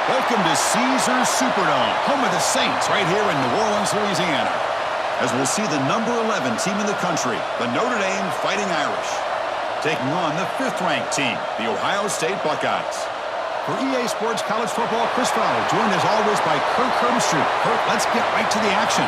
Welcome to Caesars Superdome, home of the Saints, right here in New Orleans, Louisiana. As we'll see the number 11 team in the country, the Notre Dame Fighting Irish, taking on the 5th-ranked team, the Ohio State Buckeyes. For EA Sports College Football, Chris Fowler, joined as always by Kirk Herbstreit. Kirk, let's get right to the action.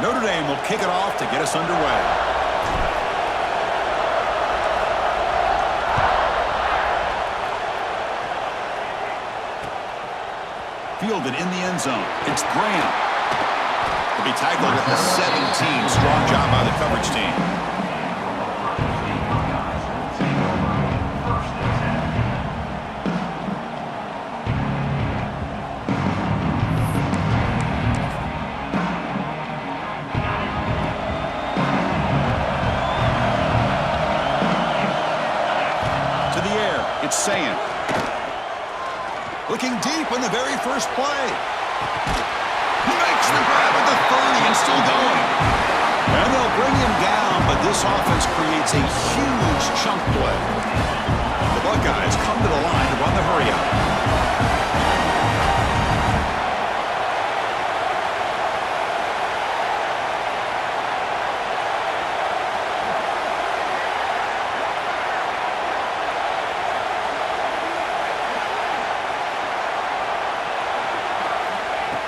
Notre Dame will kick it off to get us underway. Fielded in the end zone. It's Graham. He'll be tackled at the 17. Strong job by the coverage team. It's saying. Looking deep on the very first play. He makes the grab at the 30 and still going. And they'll bring him down, but this offense creates a huge chunk play. The Buckeyes come to the line to run the hurry-up.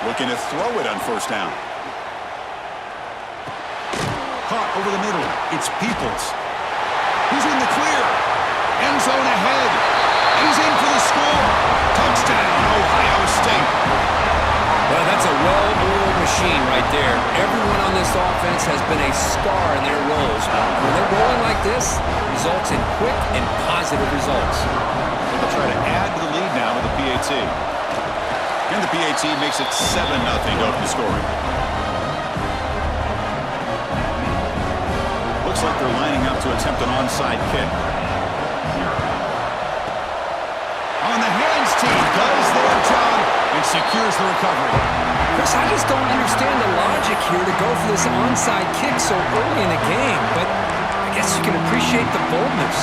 Looking to throw it on first down. Caught over the middle. It's Peoples. He's in the clear. End zone ahead. He's in for the score. Touchdown, Ohio State. Well, that's a well-oiled machine right there. Everyone on this offense has been a star in their roles. When they're rolling like this, results in quick and positive results. They'll try to add to the lead now with the PAT. And the PAT makes it 7-0 to open the scoring. Looks like they're lining up to attempt an onside kick. On the hands team does their job and secures the recovery. Chris, I just don't understand the logic here to go for this onside kick so early in the game, but I guess you can appreciate the boldness.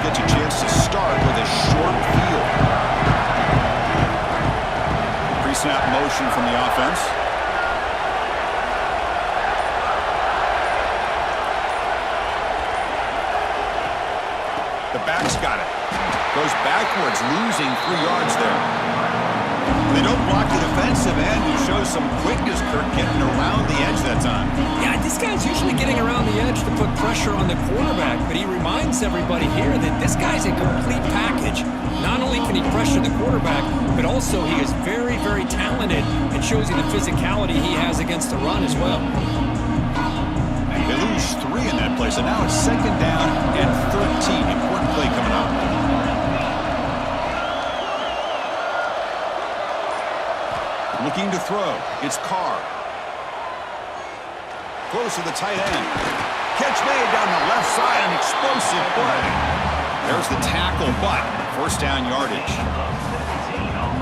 Gets a chance to start with a short field. Pre-snap motion from the offense. The back's got it. Goes backwards, losing 3 yards there. They don't block the defensive end, who shows some quickness, Kirk, getting around the edge that time. Yeah, this guy's usually getting around the edge to put pressure on the quarterback, but he reminds everybody here that this guy's a complete package. Not only can he pressure the quarterback, but also he is very, very talented and shows you the physicality he has against the run as well. They lose 3 in that play, so now it's 2nd down and 13. Important play coming up. Looking to throw. It's Carr. Close to the tight end. Catch made down the left side. An explosive play. There's the tackle, but first down yardage.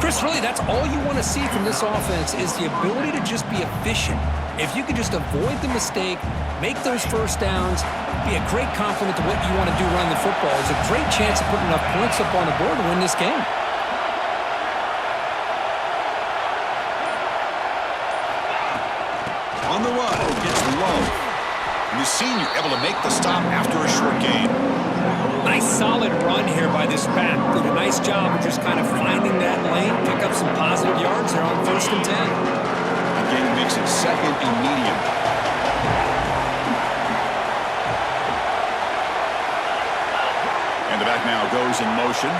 Chris, really, that's all you want to see from this offense is the ability to just be efficient. If you could just avoid the mistake, make those first downs, be a great compliment to what you want to do running the football. It's a great chance of putting enough points up on the board to win this game. On the run, it's low. And the senior able to make the stop after a short gain. Nice solid run here by this back. Did a nice job just kind of finding that lane, pick up some positive yards there on 1st and 10. Again, makes it 2nd and medium. And the back now goes in motion.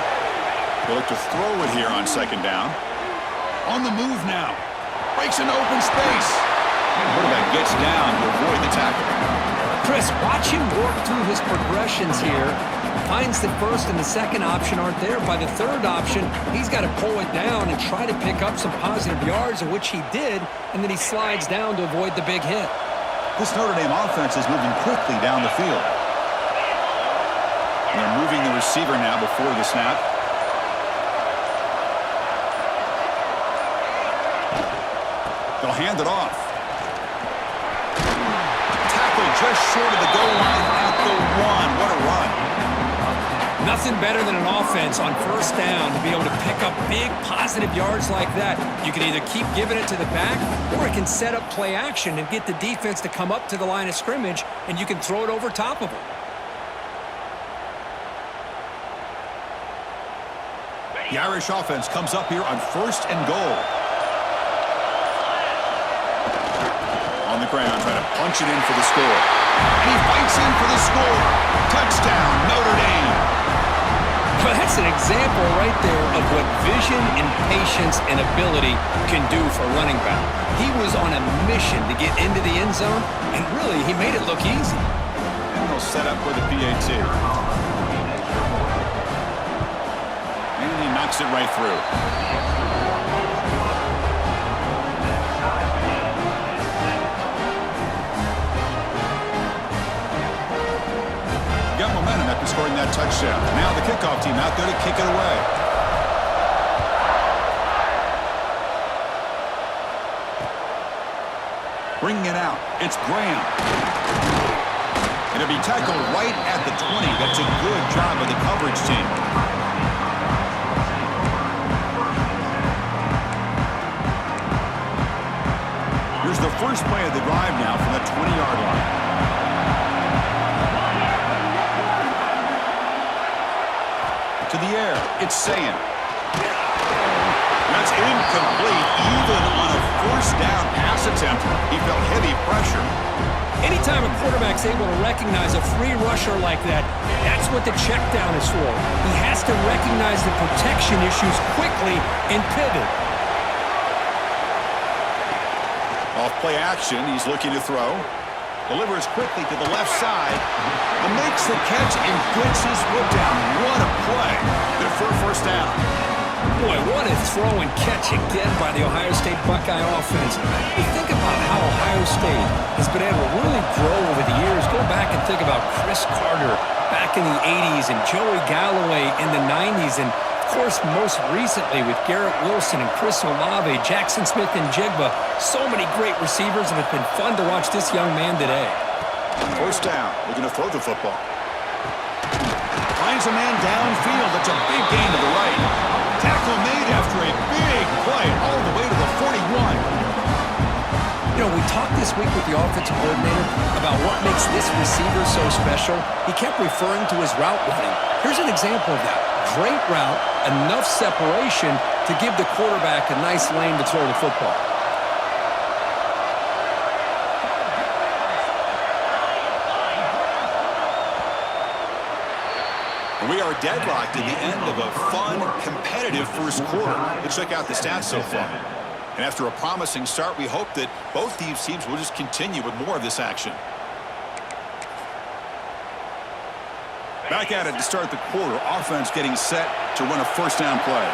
He'll look to throw it here on 2nd down. On the move now. Breaks an open space. Quarterback gets down to avoid the tackle. Chris, watch him work through his progressions here. Finds the 1st and the 2nd option aren't there. By the 3rd option, he's got to pull it down and try to pick up some positive yards, of which he did, and then he slides down to avoid the big hit. This Notre Dame offense is moving quickly down the field. And they're moving the receiver now before the snap. They'll hand it off. Tackle just short of the goal line at the 1. What a run. Nothing better than an offense on 1st down to be able to pick up big positive yards like that. You can either keep giving it to the back, or it can set up play action and get the defense to come up to the line of scrimmage, and you can throw it over top of them. The Irish offense comes up here on 1st and goal. On the ground, trying to punch it in for the score. And he fights in for the score. Touchdown, Notre Dame. Well, that's an example right there of what vision and patience and ability can do for a running back. He was on a mission to get into the end zone, and really, he made it look easy. And they'll set up for the PAT. And he knocks it right through. Got momentum after scoring that touchdown. Now the kickoff team out there to kick it away. Bringing it out, it's Graham. It'll be tackled right at the 20. That's a good job of the coverage team. Here's the first play of the drive now from the 20-yard line. To the air, it's Sayin. That's incomplete. Even on a 1st down pass attempt, he felt heavy pressure. Anytime a quarterback's able to recognize a free rusher like that, that's what the check down is for. He has to recognize the protection issues quickly and pivot. Off play action, he's looking to throw. Delivers quickly to the left side. And makes the catch and gets his foot down. What a play. Good for a 1st down. Boy, what a throw and catch again by the Ohio State Buckeye offense. You think about how Ohio State has been able to really grow over the years. Go back and think about Chris Carter back in the 80s and Joey Galloway in the 90s. And, of course, most recently with Garrett Wilson and Chris Olave, Jackson Smith and Jigba. So many great receivers, and it's been fun to watch this young man today. 1st down, looking to throw the football. Finds a man downfield. That's a big gain to the right. Tackle made after a big play all the way to the 41. You know, we talked this week with the offensive coordinator about what makes this receiver so special. He kept referring to his route running. Here's an example of that. Great route, enough separation to give the quarterback a nice lane to throw the football. We are deadlocked at the end of a fun, competitive 1st quarter. Let's check out the stats so far. And after a promising start, we hope that both these teams will just continue with more of this action. Back at it to start the quarter. Offense getting set to run a 1st down play.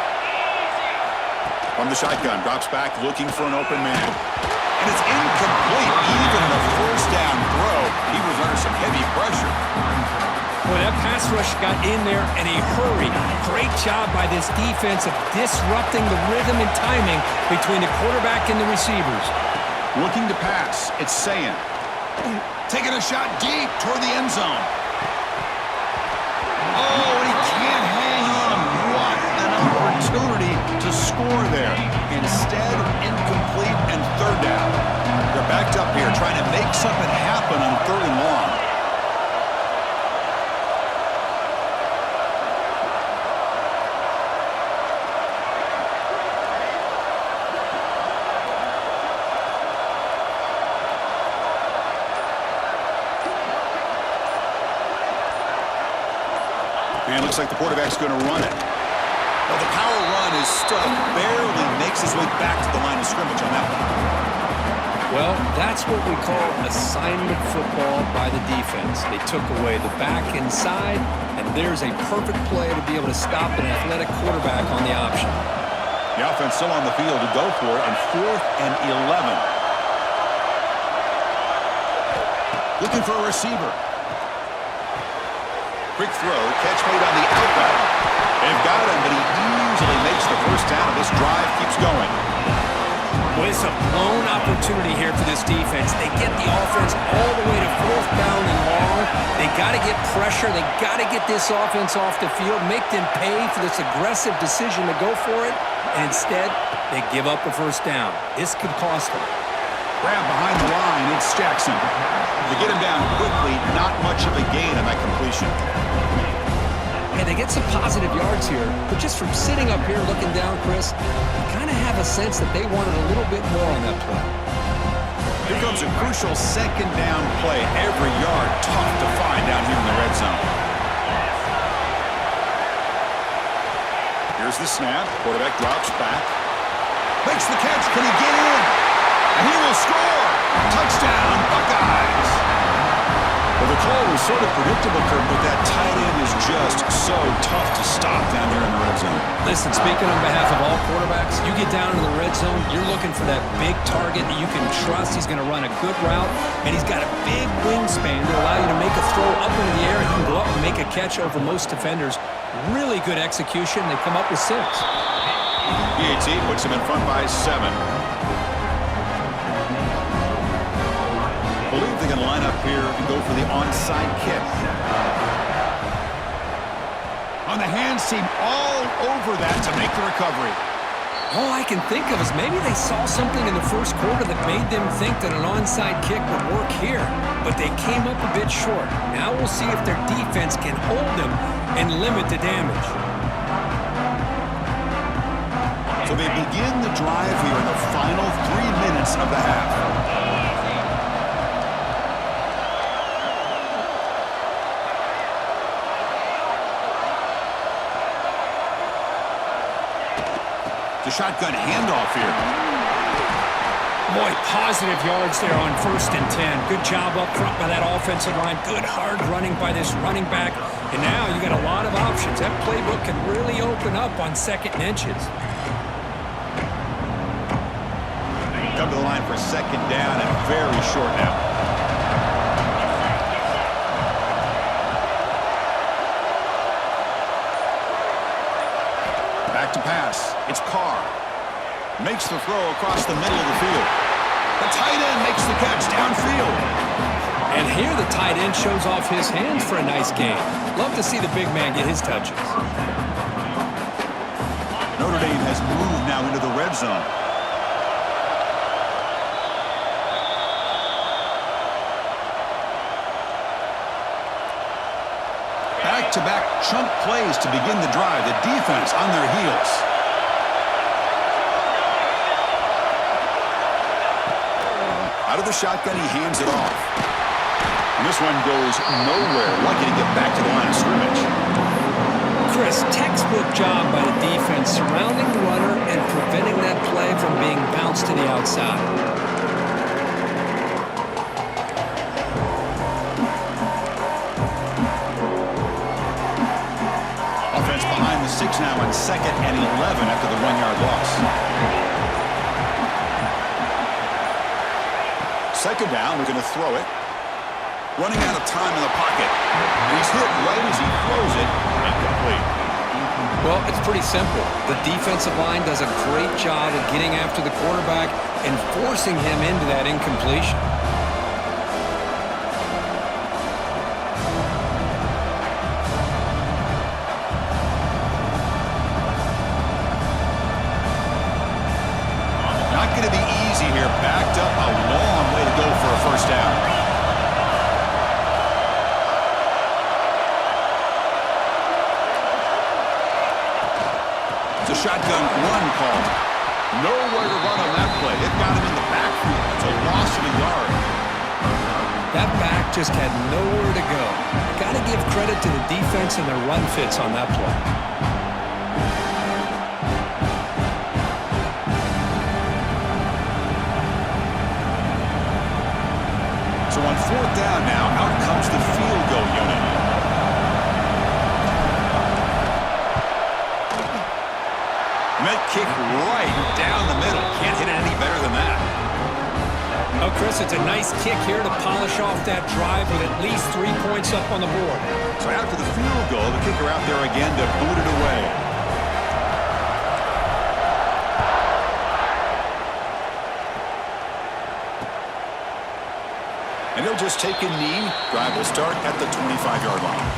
From the shotgun, drops back looking for an open man. And it's incomplete. Even on a 1st down throw, he was under some heavy pressure. Boy, that pass rush got in there in a hurry. Great job by this defense of disrupting the rhythm and timing between the quarterback and the receivers. Looking to pass, it's Sayin. Taking a shot deep toward the end zone. Oh, and he can't hang on. What an opportunity to score there. Instead, incomplete and 3rd down. They're backed up here trying to make something happen on 3rd and long. And looks like the quarterback's going to run it. Well, the power run is stuffed. Barely makes his way back to the line of scrimmage on that one. Well, that's what we call assignment football by the defense. They took away the back inside, and there's a perfect play to be able to stop an athletic quarterback on the option. The offense still on the field to go for it, and 4th and 11. Looking for a receiver. Quick throw, catch made on the outlet. They've got him, but he easily makes the first down, and this drive keeps going. Well, it's a blown opportunity here for this defense. They get the offense all the way to 4th down and long. They got to get pressure. They got to get this offense off the field, make them pay for this aggressive decision to go for it, and instead, they give up a first down. This could cost them. Grab behind the line, it's Jackson. To get him down quickly, not much of a gain on that completion. And they get some positive yards here, but just from sitting up here looking down, Chris, you kind of have a sense that they wanted a little bit more on that play. Here comes a crucial 2nd down play. Every yard tough to find down here in the red zone. Here's the snap. Quarterback drops back. Makes the catch. Can he get in? And he will score. Touchdown, Buckeyes. Well, the call was sort of predictable, Kurt, but that tight end is just so tough to stop down there in the red zone. Listen, speaking on behalf of all quarterbacks, you get down in the red zone, you're looking for that big target that you can trust. He's going to run a good route, and he's got a big wingspan to allow you to make a throw up into the air. He can go up and make a catch over most defenders. Really good execution. They come up with 6. PAT puts him in front by 7. I believe they're going to line up here and go for the onside kick. On the hands team all over that to make the recovery. All I can think of is maybe they saw something in the first quarter that made them think that an onside kick would work here, but they came up a bit short. Now we'll see if their defense can hold them and limit the damage. So they begin the drive here in the final 3 minutes of the half. The shotgun handoff here. Boy, positive yards there on 1st and 10. Good job up front by that offensive line. Good hard running by this running back. And now you got a lot of options. That playbook can really open up on 2nd and inches. Come to the line for 2nd down and very short now. Back to pass. It's Carr. Makes the throw across the middle of the field. The tight end makes the catch downfield. And here the tight end shows off his hands for a nice game. Love to see the big man get his touches. Notre Dame has moved now into the red zone. Back-to-back chunk plays to begin the drive. The defense on their heels. Out of the shotgun, he hands it off. And this one goes nowhere. Lucky to get back to the line of scrimmage. Chris, textbook job by the defense surrounding the runner and preventing that play from being bounced to the outside. Offense behind the 6 now on 2nd and 11 after the 1-yard loss. 2nd down, we're going to throw it. Running out of time in the pocket. And he's hit right as he throws it. Incomplete. Well, it's pretty simple. The defensive line does a great job of getting after the quarterback and forcing him into that incompletion. Not going to be easy here. Backed up a long way to go for a first down. It's a shotgun run call. Nowhere to run on that play. It got him in the backfield. It's a loss of a yard. That back just had nowhere to go. Got to give credit to the defense and their run fits on that play. So on fourth down now, out comes the field goal unit. And that kick right down the middle. Can't hit it any better than that. Oh, Chris, it's a nice kick here to polish off that drive with at least 3 points up on the board. So after the field goal, the kicker out there again to boot it away. And he'll just take a knee. Drive will start at the 25-yard line.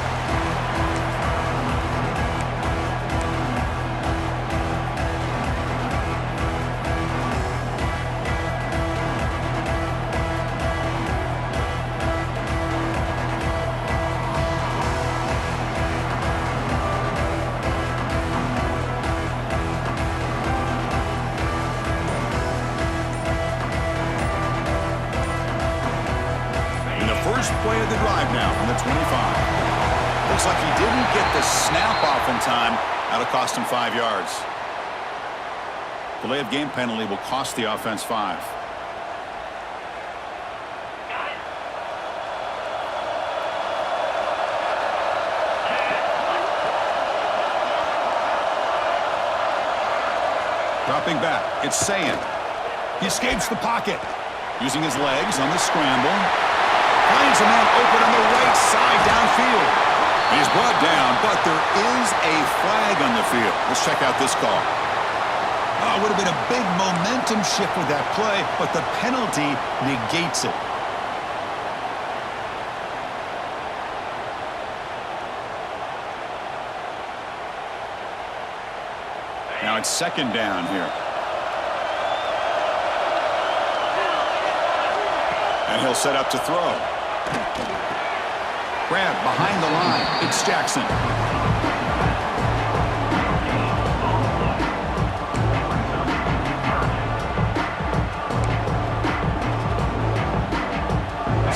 Play of the drive now from the 25. Looks like he didn't get the snap off in time. That'll cost him 5 yards. Delay of game penalty will cost the offense 5. Dropping back, it's Sayan. He escapes the pocket. Using his legs on the scramble. Finds a man open on the right side downfield. He's brought down, but there is a flag on the field. Let's check out this call. It would have been a big momentum shift with that play, but the penalty negates it. Now it's second down here. And he'll set up to throw. Grab behind the line. It's Jackson.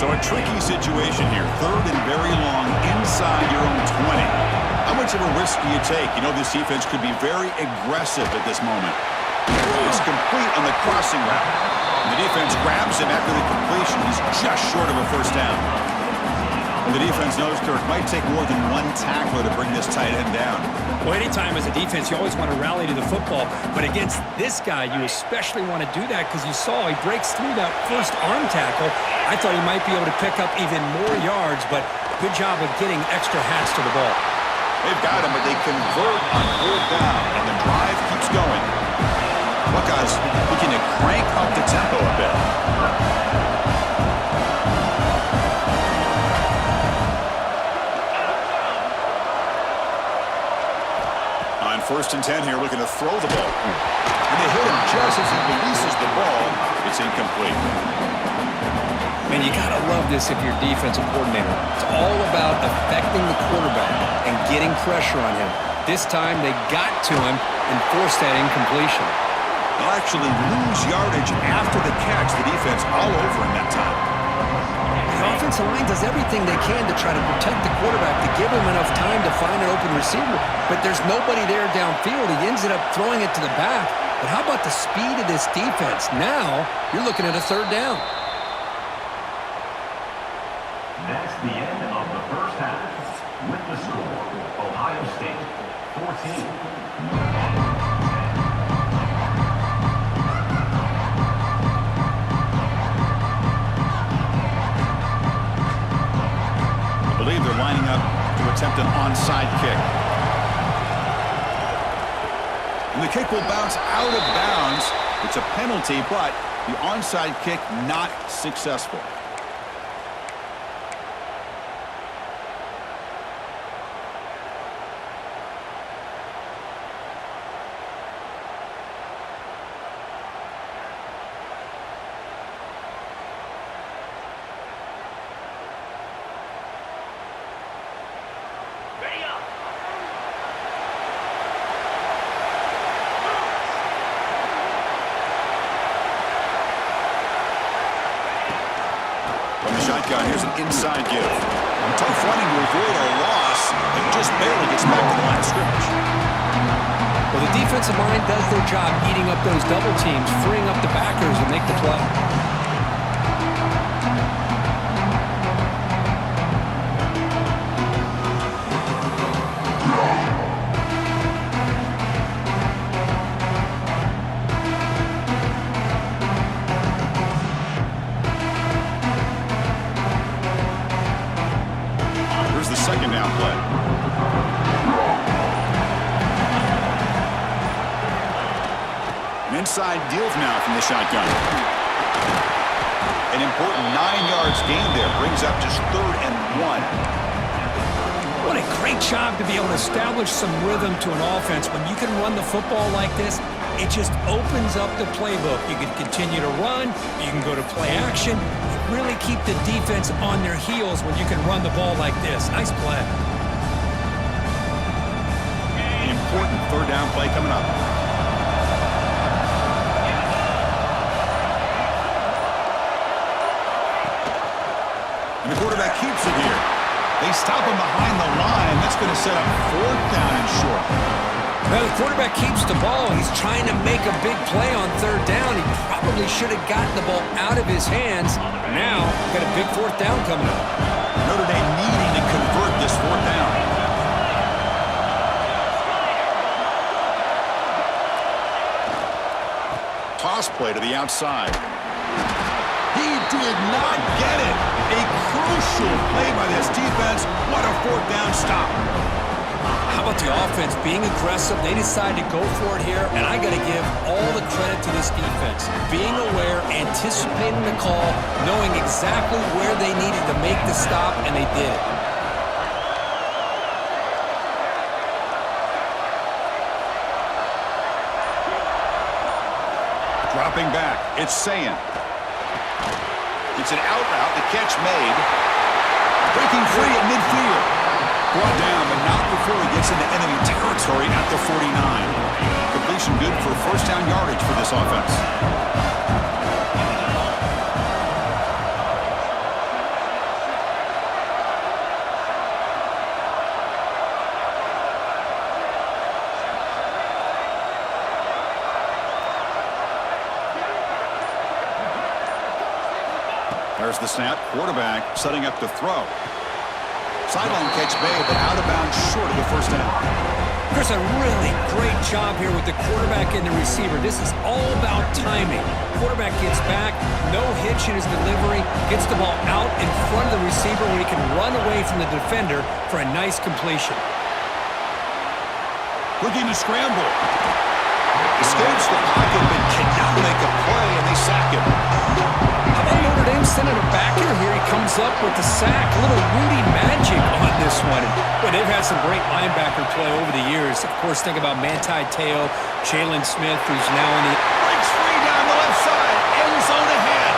So a tricky situation here. Third and very long inside your own 20. How much of a risk do you take? You know this defense could be very aggressive at this moment. It's complete on the crossing route. And the defense grabs him after the completion. He's just short of a first down. And the defense knows, Kirk, might take more than one tackler to bring this tight end down. Well, anytime as a defense, you always want to rally to the football. But against this guy, you especially want to do that because you saw he breaks through that first arm tackle. I thought he might be able to pick up even more yards, but good job of getting extra hats to the ball. They've got him, but they convert on fourth down, and the drive keeps going. Buckeyes looking to crank up the tempo a bit. On 1st and 10 here, looking to throw the ball. And they hit him just as he releases the ball. It's incomplete. Man, you got to love this if you're defensive coordinator. It's all about affecting the quarterback and getting pressure on him. This time they got to him and forced that incompletion. They'll actually lose yardage after the catch. The defense all over him that time. The offensive line does everything they can to try to protect the quarterback, to give him enough time to find an open receiver. But there's nobody there downfield. He ends up throwing it to the back. But how about the speed of this defense? Now you're looking at a third down. That's the end of the first half. With the score, Ohio State 14. I believe they're lining up to attempt an onside kick. And the kick will bounce out of bounds. It's a penalty, but the onside kick not successful. shotgun. Here's an inside give. Tough running to avoid a loss, and just barely gets back to the line of scrimmage. Well, the defensive line does their job eating up those double teams, freeing up the backers and make the play. Here's the second down play. An inside deal now from the shotgun. An important 9 yards gain there. Brings up just 3rd and 1. What a great job to be able to establish some rhythm to an offense. When you can run the football like this, it just opens up the playbook. You can continue to run. You can go to play action. You really keep the defense on their heels when you can run the ball like this. Nice play. An important 3rd down play coming up. And the quarterback keeps it here. They stop him behind the line. That's going to set up 4th down and short. Well, the quarterback keeps the ball. He's trying to make a big play on 3rd down. He probably should have gotten the ball out of his hands. Now, got a big 4th down coming up. Notre Dame needing to convert this 4th down. Toss play to the outside. He did not get it. A crucial play by this defense. What a 4th down stop. How about the offense being aggressive? They decided to go for it here, and I got to give all the credit to this defense. Being aware, anticipating the call, knowing exactly where they needed to make the stop, and they did. Dropping back, it's Sayin. It's an out route, the catch made. Breaking free at midfield. Brought down, but not before he gets into enemy territory at the 49. Completion good for 1st down yardage for this offense. There's the snap. Quarterback setting up the throw. Sideline catch made, but out of bounds short of the 1st down. Chris, a really great job here with the quarterback and the receiver. This is all about timing. Quarterback gets back, no hitch in his delivery, gets the ball out in front of the receiver where he can run away from the defender for a nice completion. Looking to scramble. Escapes the pocket, but cannot make a play, and they sack him. How about Notre Dame sending him back in here? He comes up with the sack. A little Rudy magic on this one. But they've had some great linebacker play over the years. Of course, think about Manti Te'o, Jalen Smith, who's now in the... Breaks free down the left side. End zone ahead.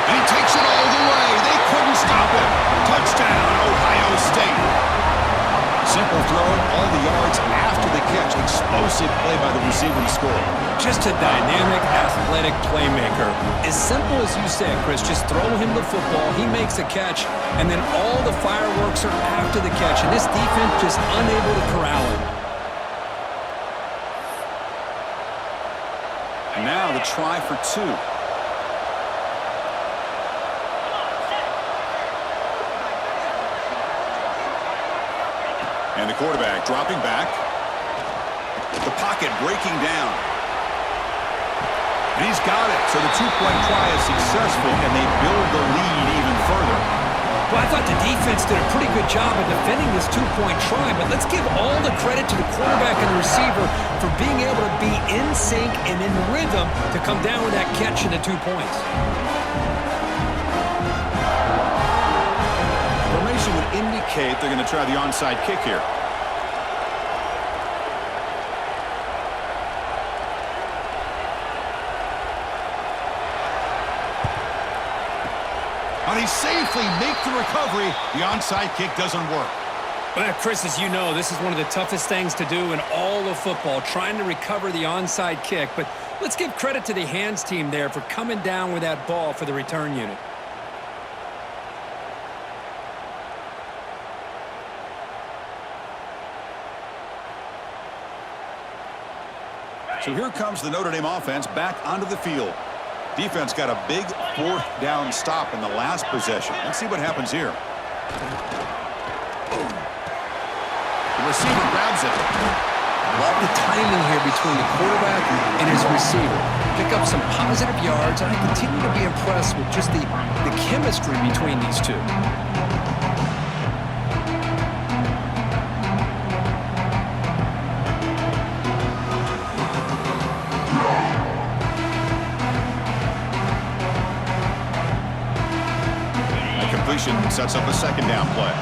And he takes it all the way. They couldn't stop him. Touchdown, Ohio State. Simple throw, all the yards after the catch. Explosive play by the receiver to score. Just a dynamic, athletic playmaker. As simple as you said, Chris, just throw him the football, he makes a catch, and then all the fireworks are after the catch, and this defense just unable to corral him. And now the try for 2. And the quarterback dropping back. The pocket breaking down. And he's got it. So the 2-point try is successful, and they build the lead even further. Well, I thought the defense did a pretty good job of defending this 2-point try, but let's give all the credit to the quarterback and the receiver for being able to be in sync and in rhythm to come down with that catch and the 2 points. Formation would indicate they're going to try the onside kick here. And they safely make the recovery. The onside kick doesn't work. Well, Chris, as you know, this is one of the toughest things to do in all of football, trying to recover the onside kick. But let's give credit to the hands team there for coming down with that ball for the return unit. So here comes the Notre Dame offense back onto the field. Defense got a big fourth down stop in the last possession. Let's see what happens here. The receiver grabs it. Love the timing here between the quarterback and his receiver. Pick up some positive yards, and I continue to be impressed with just the chemistry between these two. Sets up a second down play.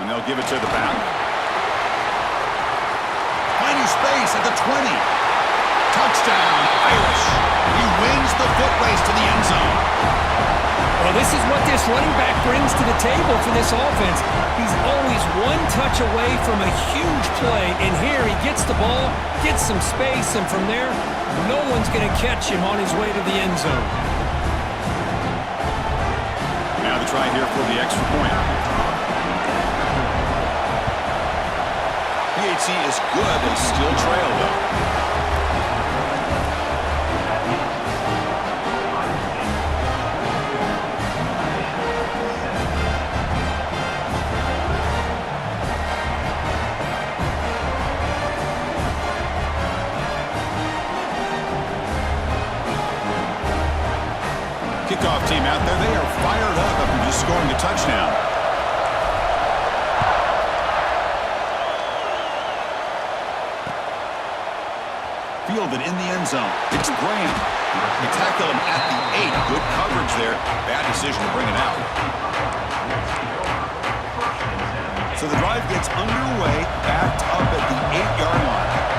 And they'll give it to the back. Finding space at the 20. Touchdown, Irish. He wins the foot race to the end zone. Well, this is what this running back brings to the table for this offense. He's always one touch away from a huge play, and here he gets the ball, gets some space, and from there, no one's going to catch him on his way to the end zone. Now the try here for the extra point. PHC is good, they still trail, though. Kickoff team out there, they are fired up after just scoring a touchdown. Fielded in the end zone. It's Graham. They tackle him at the 8. Good coverage there. Bad decision to bring it out. So the drive gets underway, backed up at the 8-yard line.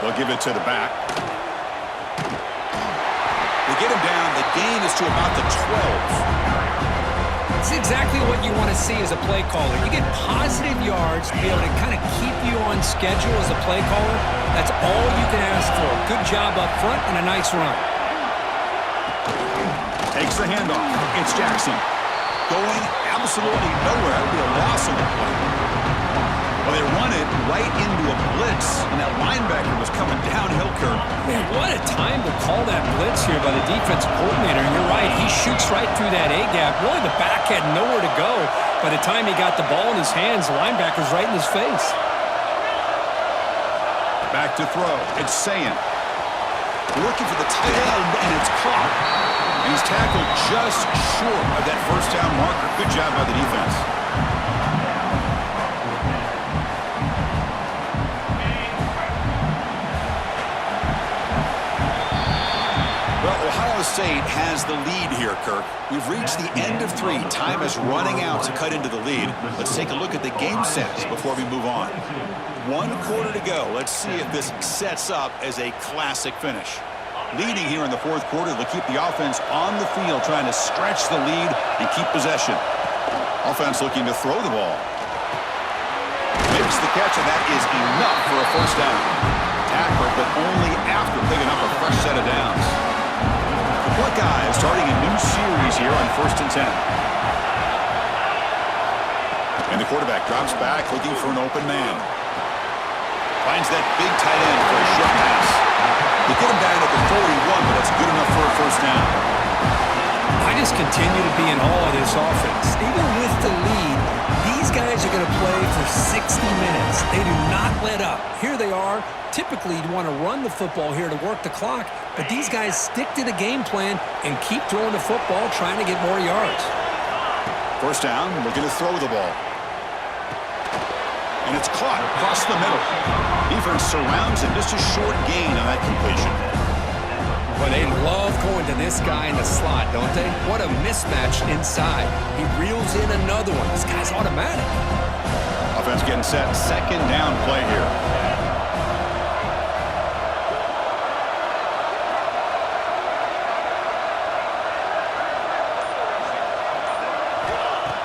They'll give it to the back. They get him down. The gain is to about the 12. It's exactly what you want to see as a play caller. You get positive yards to be able to kind of keep you on schedule as a play caller. That's all you can ask for. Good job up front and a nice run. Takes the handoff. It's Jackson. Going absolutely nowhere. That would be a loss on the play. Well, they run it right into a blitz, and that linebacker was coming downhill, Kirk. Man, what a time to call that blitz here by the defensive coordinator. And you're right, he shoots right through that A-gap. Really, the back had nowhere to go. By the time he got the ball in his hands, the linebacker's right in his face. Back to throw. It's Sayin. Looking for the tight end, and it's caught. And he's tackled just short of that first down marker. Good job by the defense. Allstate has the lead here, Kirk. We've reached the end of 3. Time is running out to cut into the lead. Let's take a look at the game sets before we move on. 1 quarter to go. Let's see if this sets up as a classic finish. Leading here in the 4th quarter, they'll keep the offense on the field, trying to stretch the lead and keep possession. Offense looking to throw the ball. Makes the catch, and that is enough for a first down. Tackle, but only after picking up a fresh set of downs. Buckeyes starting a new series here on 1st and 10. And the quarterback drops back looking for an open man. Finds that big tight end for a short pass. They get him down at the 41, but that's good enough for a first down. I just continue to be in awe of this offense. Even with the lead, these guys are going to play for 60 minutes. They do not let up. Here they are. Typically, you'd want to run the football here to work the clock, but these guys stick to the game plan and keep throwing the football, trying to get more yards. First down, looking to throw the ball. And it's caught across the middle. Defense surrounds him, just a short gain on that completion. Well, they love going to this guy in the slot, don't they? What a mismatch inside. He reels in another one. This guy's automatic. Offense getting set. Second down play here.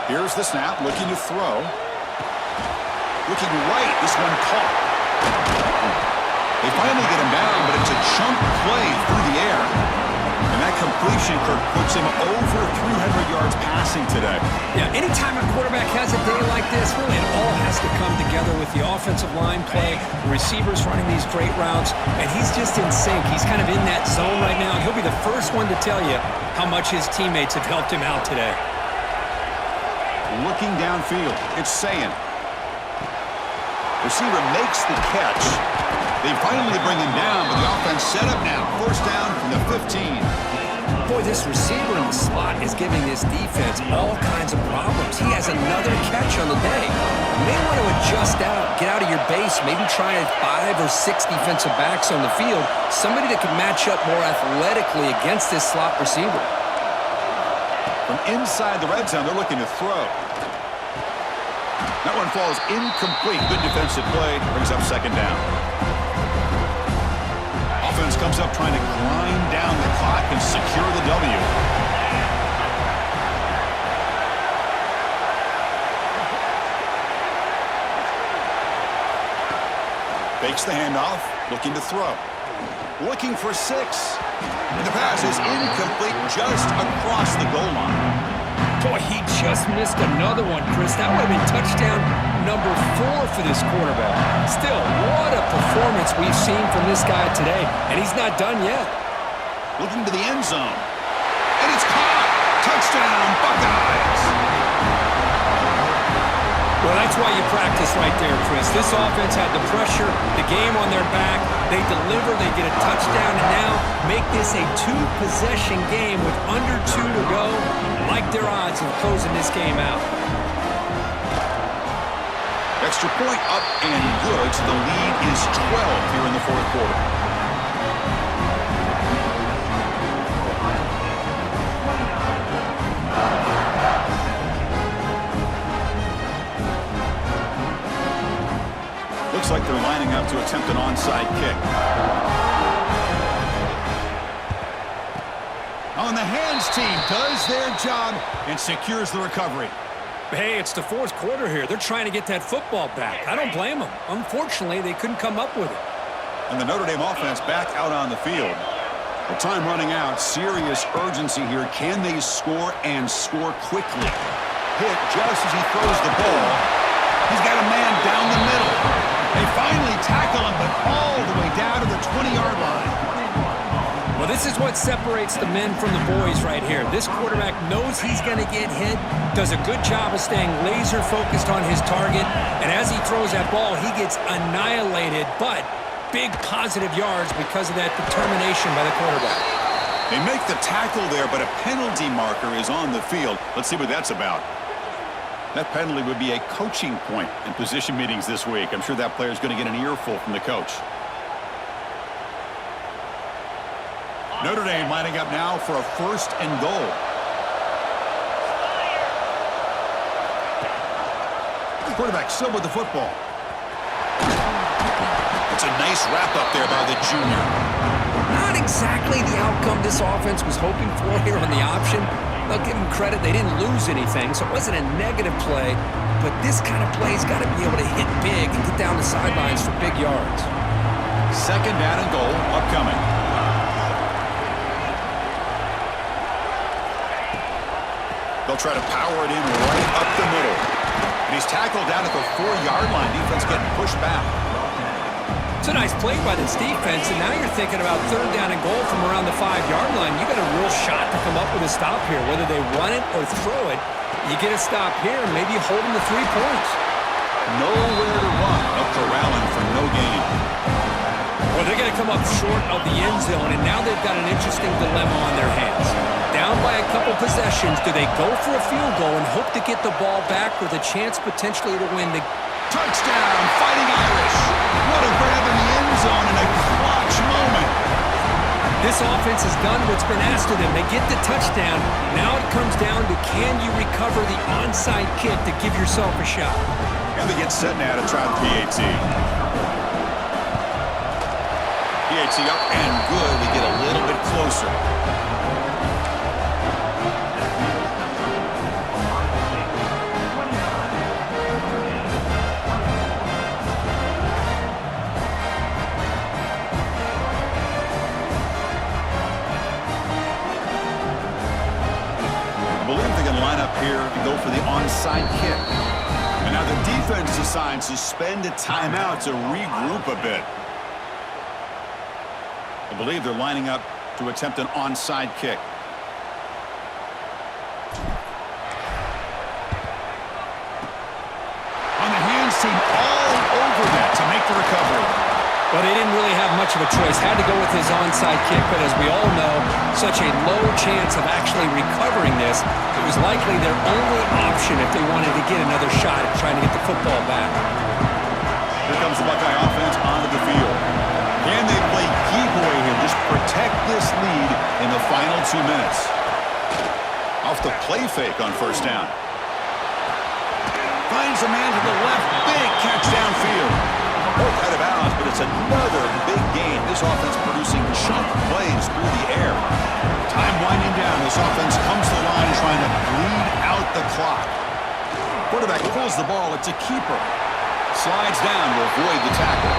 Here's the snap, looking to throw. Looking right, this one caught. They finally get him down, but it's a chunk play through the air. And that completion, Kirk, puts him over 300 yards passing today. Yeah, anytime a quarterback has a day like this, really it all has to come together with the offensive line play, the receivers running these great routes, and he's just in sync. He's kind of in that zone right now, and he'll be the first one to tell you how much his teammates have helped him out today. Looking downfield, it's Sayin. Receiver makes the catch. They finally bring him down, but the offense set up now. First down from the 15. Boy, this receiver in the slot is giving this defense all kinds of problems. He has another catch on the day. You may want to adjust out, get out of your base, maybe try 5 or 6 defensive backs on the field, somebody that can match up more athletically against this slot receiver. From inside the red zone, they're looking to throw. That one falls incomplete. Good defensive play. Brings up second down. Offense comes up trying to grind down the clock and secure the W. Fakes the handoff. Looking to throw. Looking for 6. And the pass is incomplete just across the goal line. Boy, he just missed another one, Chris. That would have been touchdown number 4 for this quarterback. Still, what a performance we've seen from this guy today, and he's not done yet. Looking to the end zone. And it's caught! Touchdown, Buckeyes! Well, that's why you practice right there, Chris. This offense had the pressure, the game on their back. They deliver, they get a touchdown, and now make this a 2-possession game with under 2 to go. Like their odds of closing this game out. Extra point up and good, so the lead is 12 here in the fourth quarter. Looks like they're lining up to attempt an onside kick. On the hands team does their job and secures the recovery. Hey, it's the fourth quarter here. They're trying to get that football back. I don't blame them. Unfortunately, they couldn't come up with it. And the Notre Dame offense back out on the field. The time running out. Serious urgency here. Can they score and score quickly? Hit just as he throws the ball. He's got a man down the middle. They finally tackle him, but all the way down to the 20-yard line. Well, this is what separates the men from the boys right here. This quarterback knows he's going to get hit, does a good job of staying laser focused on his target, and as he throws that ball, he gets annihilated, but big positive yards because of that determination by the quarterback. They make the tackle there, but a penalty marker is on the field. Let's see what that's about. That penalty would be a coaching point in position meetings this week. I'm sure that player's going to get an earful from the coach. Notre Dame lining up now for a 1st and goal. Quarterback still with the football. It's a nice wrap-up there by the junior. Not exactly the outcome this offense was hoping for here on the option. They'll give them credit. They didn't lose anything, so it wasn't a negative play. But this kind of play's got to be able to hit big and get down the sidelines for big yards. 2nd down and goal upcoming. They'll try to power it in right up the middle. And he's tackled down at the 4-yard line. Defense getting pushed back. It's a nice play by this defense, and now you're thinking about 3rd down and goal from around the 5-yard line. You got a real shot to come up with a stop here. Whether they run it or throw it, you get a stop here, and maybe you hold them to 3 points. Nowhere to run. Up to Rowland for no gain. Well, they're going to come up short of the end zone, and now they've got an interesting dilemma on their hands. Down by a couple possessions, do they go for a field goal and hope to get the ball back with a chance potentially to win the touchdown, Fighting Irish. What a grab in the end zone in a clutch moment. This offense has done what's been asked of them. They get the touchdown. Now it comes down to can you recover the onside kick to give yourself a shot. And they get set now to try the PAT. PAT up and good. We get a little bit closer. kick. And now the defense decides to spend a timeout to regroup a bit. I believe they're lining up to attempt an onside kick. On the hands team all over that to make the recovery. Well, they didn't really have much of a choice. Had to go with his onside kick, but as we all know, such a low chance of actually recovering this. It was likely their only option if they wanted to get another shot at trying to get the football back. Here comes the Buckeye offense onto the field. Can they play keep away here? Just protect this lead in the final 2 minutes. Off the play fake on first down. Finds a man to the left. Big catch downfield. Both out of bounds, but it's another big game. This offense producing chunk plays through the air. Time winding down. This offense comes to the line trying to bleed out the clock. Quarterback pulls the ball. It's a keeper. Slides down to avoid the tackle.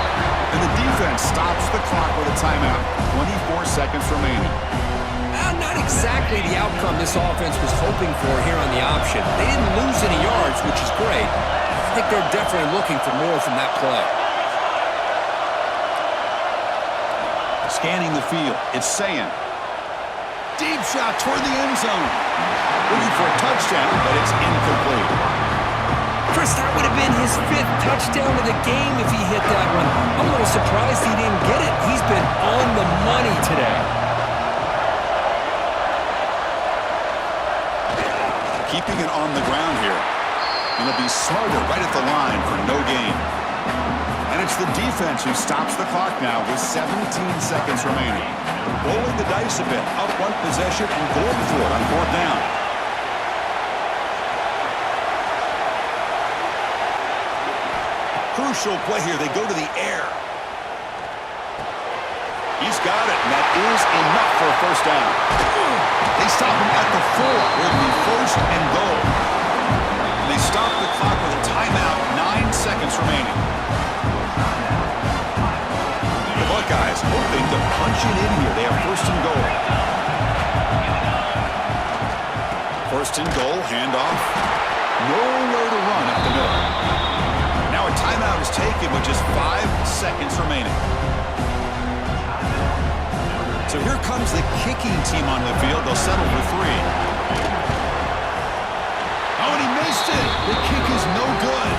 And the defense stops the clock with a timeout. 24 seconds remaining. Not exactly the outcome this offense was hoping for here on the option. They didn't lose any yards, which is great. I think they're definitely looking for more from that play. Scanning the field, it's Sayan. Deep shot toward the end zone. Looking for a touchdown, but it's incomplete. Chris, that would have been his 5th touchdown of the game if he hit that one. I'm a little surprised he didn't get it. He's been on the money today. Keeping it on the ground here. And it'll be smarter right at the line for no gain. And it's the defense who stops the clock now with 17 seconds remaining. Rolling the dice a bit, up one possession and going for it on 4th down. Crucial play here. They go to the air. He's got it, and that is enough for a first down. They stop him at the 4. It'll be 1st and goal. And they stop the clock with a timeout, 9 seconds remaining. The Buckeyes hoping to punch it in here. They have 1st and goal. 1st and goal, handoff. Nowhere to run up the middle. Now a timeout is taken with just 5 seconds remaining. So here comes the kicking team on the field. They'll settle for 3. Oh, and he missed it. The kick is no good.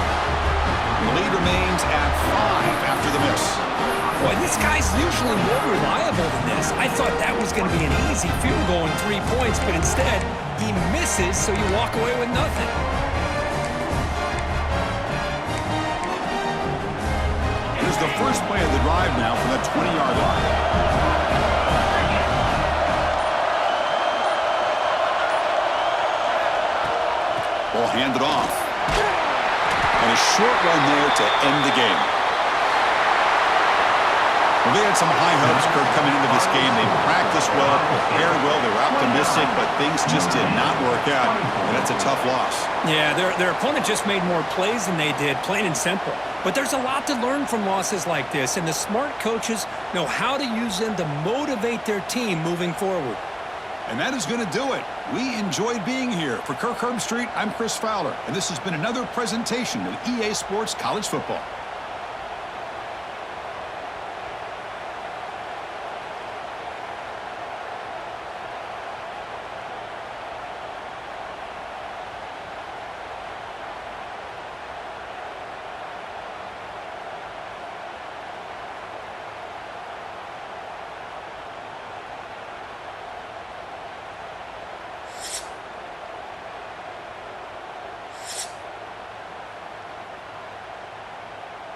The lead remains at 5 after the miss. Boy, this guy's usually more reliable than this. I thought that was going to be an easy field goal and 3 points, but instead, he misses, so you walk away with nothing. Here's the first play of the drive now from the 20-yard line. Ball handed off. And a short run there to end the game. Well, they had some high hopes, Kirk, coming into this game. They practiced well, prepared well, they were optimistic, but things just did not work out, and that's a tough loss. Yeah, their opponent just made more plays than they did, plain and simple. But there's a lot to learn from losses like this, and the smart coaches know how to use them to motivate their team moving forward. And that is going to do it. We enjoyed being here. For Kirk Herbstreit, I'm Chris Fowler, and this has been another presentation of EA Sports College Football.